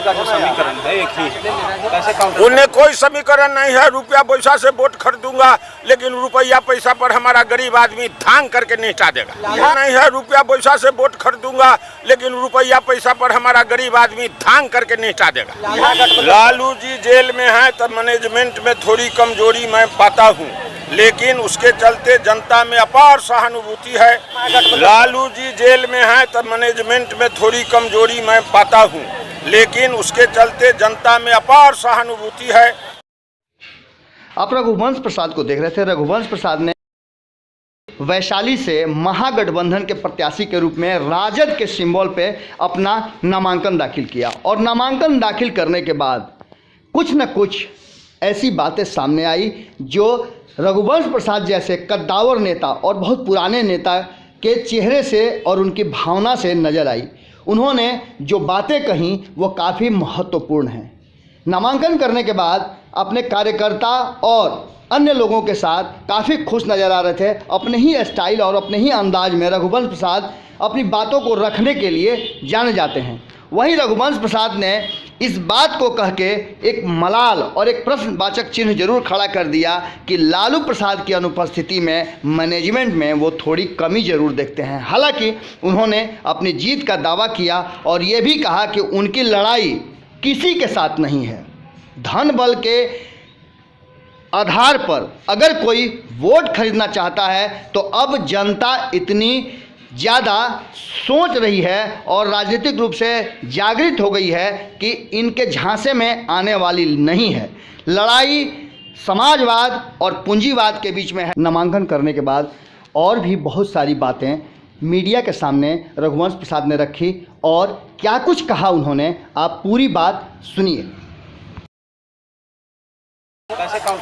का जो समीकरण है एक ही, कैसे काउंटर? उन्हें कोई समीकरण नहीं है। रुपया पैसा से वोट खरीदूंगा, लेकिन रुपया पैसा पर हमारा गरीब आदमी धांग करके निपटा देगा। नहीं है रुपया पैसा से वोट खरीदूंगा, लेकिन रुपया पैसा पर हमारा गरीब आदमी धांग करके निपटा देगा। लालू जी जेल में है तो मैनेजमेंट में थोड़ी कमजोरी मैं पाता हूँ, लेकिन उसके चलते जनता में अपार सहानुभूति है। लालू जी जेल में है तो मैनेजमेंट में थोड़ी कमजोरी मैं पाता हूँ, लेकिन उसके चलते जनता में अपार सहानुभूति है। आप रघुवंश प्रसाद को देख रहे थे। रघुवंश प्रसाद ने वैशाली से महागठबंधन के प्रत्याशी के रूप में राजद के सिंबल पे अपना नामांकन दाखिल किया, और नामांकन दाखिल करने के बाद कुछ न कुछ ऐसी बातें सामने आई जो रघुवंश प्रसाद जैसे कद्दावर नेता और बहुत पुराने नेता के चेहरे से और उनकी भावना से नजर आई। उन्होंने जो बातें कहीं वो काफ़ी महत्वपूर्ण हैं। नामांकन करने के बाद अपने कार्यकर्ता और अन्य लोगों के साथ काफ़ी खुश नज़र आ रहे थे। अपने ही स्टाइल और अपने ही अंदाज में रघुवंश प्रसाद अपनी बातों को रखने के लिए जाने जाते हैं। वहीं रघुवंश प्रसाद ने इस बात को कह के एक मलाल और एक प्रश्नवाचक चिन्ह जरूर खड़ा कर दिया कि लालू प्रसाद की अनुपस्थिति में मैनेजमेंट में वो थोड़ी कमी जरूर देखते हैं। हालांकि उन्होंने अपनी जीत का दावा किया और ये भी कहा कि उनकी लड़ाई किसी के साथ नहीं है। धन बल के आधार पर अगर कोई वोट खरीदना चाहता है तो अब जनता इतनी ज़्यादा सोच रही है और राजनीतिक रूप से जागृत हो गई है कि इनके झांसे में आने वाली नहीं है। लड़ाई समाजवाद और पूंजीवाद के बीच में है। नामांकन करने के बाद और भी बहुत सारी बातें मीडिया के सामने रघुवंश प्रसाद ने रखी, और क्या कुछ कहा उन्होंने, आप पूरी बात सुनिए।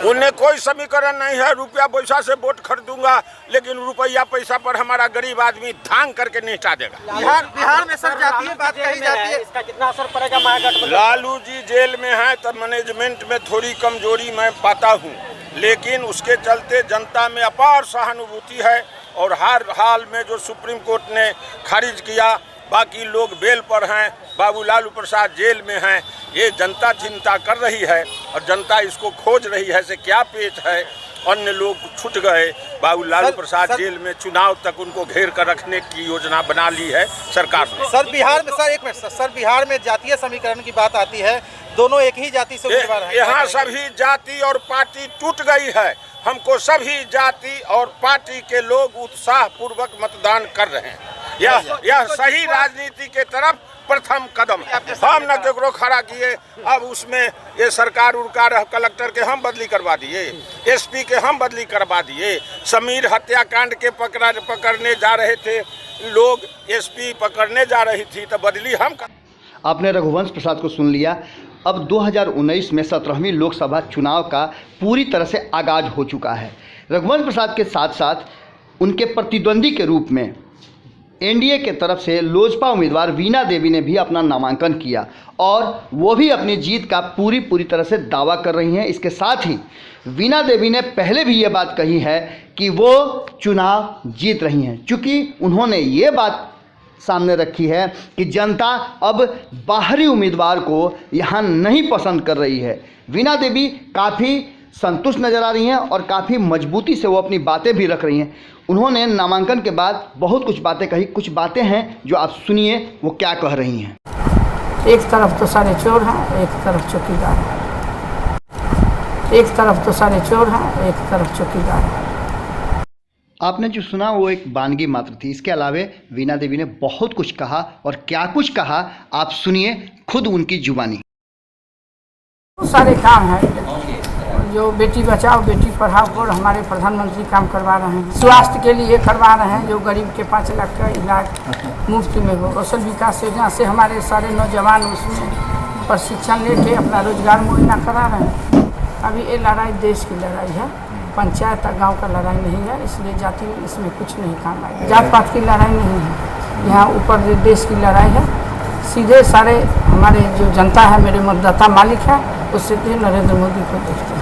उन्हें कोई समीकरण नहीं है। रुपया पैसा से वोट खरीदूंगा, लेकिन रुपया पैसा पर हमारा गरीब आदमी धांग करके निपटा देगा। बिहार में सर जातीय बात कही जाती है, इसका कितना असर पड़ेगा महागठबंधन? लालू जी जेल में है तो मैनेजमेंट में थोड़ी कमजोरी मैं पाता हूँ, लेकिन उसके चलते जनता में अपार सहानुभूति है। और हर हाल में जो सुप्रीम कोर्ट ने खारिज किया, बाकी लोग बेल पर हैं, बाबू लालू प्रसाद जेल में हैं, ये जनता चिंता कर रही है और जनता इसको खोज रही है से क्या पेच है। अन्य लोग छूट गए, बाबू लालू प्रसाद जेल में, चुनाव तक उनको घेर कर रखने की योजना बना ली है सरकार ने। सर बिहार में, सर एक मिनट सर, बिहार में जातीय समीकरण की बात आती है, दोनों एक ही जाति से उम्मीदवार हैं। यहाँ सभी जाति और पार्टी टूट गई है। हमको सभी जाति और पार्टी के लोग उत्साह पूर्वक मतदान कर रहे हैं। यह सही राजनीति के तरफ प्रथम कदम है। हम न केकरो खड़ा किए, अब उसमें ये सरकार उड़कार कलेक्टर के हम बदली करवा दिए, एसपी के हम बदली करवा दिए। समीर हत्याकांड के पकड़ने जा रहे थे लोग, एसपी पकड़ने जा रही थी तो बदली हम कर। आपने रघुवंश प्रसाद को सुन लिया। अब 2019 में 17वीं लोकसभा चुनाव का पूरी तरह से आगाज हो चुका है। रघुवंश प्रसाद के साथ साथ उनके प्रतिद्वंदी के रूप में एनडीए के तरफ से लोजपा उम्मीदवार वीणा देवी ने भी अपना नामांकन किया, और वो भी अपनी जीत का पूरी तरह से दावा कर रही हैं। इसके साथ ही वीणा देवी ने पहले भी ये बात कही है कि वो चुनाव जीत रही हैं, चूँकि उन्होंने ये बात सामने रखी है कि जनता अब बाहरी उम्मीदवार को यहाँ नहीं पसंद कर रही है। वीणा देवी काफ़ी संतुष्ट नज़र आ रही हैं और काफ़ी मजबूती से वो अपनी बातें भी रख रही हैं। उन्होंने नामांकन के बाद बहुत कुछ बातें कही। कुछ बातें हैं जो आप सुनिए वो क्या कह रही हैं। एक तरफ तो सारे चोर हैं, एक तरफ चौकीदार हैं। एक तरफ तो सारे चोर हैं, एक तरफ चौकीदार हैं। आपने जो सुना वो एक वानगी मात्र थी। इसके अलावे वीणा देवी ने बहुत कुछ कहा, और क्या कुछ कहा आप सुनिए खुद उनकी जुबानी। बहुत सारे काम हैं जो बेटी बचाओ बेटी पढ़ाओ पर हमारे प्रधानमंत्री काम करवा रहे हैं। स्वास्थ्य के लिए करवा रहे हैं, जो गरीब के 5 लाख का इलाज मुफ्त में हो। कौशल विकास योजना से हमारे सारे नौजवान उसमें प्रशिक्षण लेके अपना रोजगार मुहैया करा रहे हैं। अभी ये लड़ाई देश की लड़ाई है, पंचायत और गाँव का लड़ाई नहीं है, इसलिए जाति इसमें कुछ नहीं काम आएगा। जात पात की लड़ाई नहीं है, यहाँ ऊपर देश की लड़ाई है। सीधे सारे हमारे जो जनता है, मेरे मतदाता मालिक है, वो सीधे नरेंद्र मोदी को देखते हैं।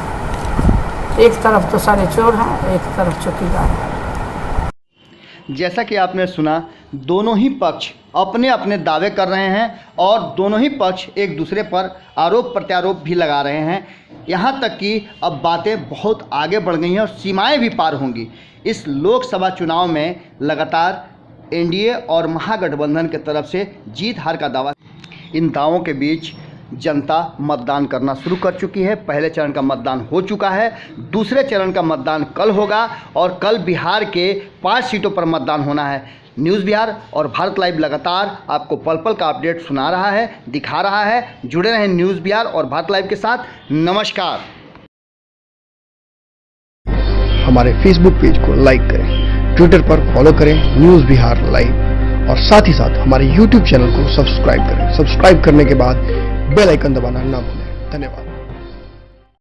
एक तरफ तो सारे चोर हैं, एक तरफ चौकीदार हैं। जैसा कि आपने सुना, दोनों ही पक्ष अपने अपने दावे कर रहे हैं और दोनों ही पक्ष एक दूसरे पर आरोप प्रत्यारोप भी लगा रहे हैं। यहाँ तक कि अब बातें बहुत आगे बढ़ गई हैं और सीमाएं भी पार होंगी। इस लोकसभा चुनाव में लगातार एनडीए और महागठबंधन की तरफ से जीत हार का दावा। इन दावों के बीच जनता मतदान करना शुरू कर चुकी है। पहले चरण का मतदान हो चुका है, दूसरे चरण का मतदान कल होगा और कल बिहार के 5 सीटों पर मतदान होना है। न्यूज़ बिहार और भारत लाइव लगातार आपको पल पल का अपडेट सुना रहा है, दिखा रहा है। जुड़े रहें न्यूज़ बिहार और भारत लाइव के साथ। नमस्कार। हमारे फेसबुक पेज को लाइक करें, ट्विटर पर फॉलो करें न्यूज़ बिहार लाइव और साथ ही साथ हमारे यूट्यूब चैनल को सब्सक्राइब करें। सब्सक्राइब करने के बाद बेल आइकन दबाना ना भूलें। धन्यवाद।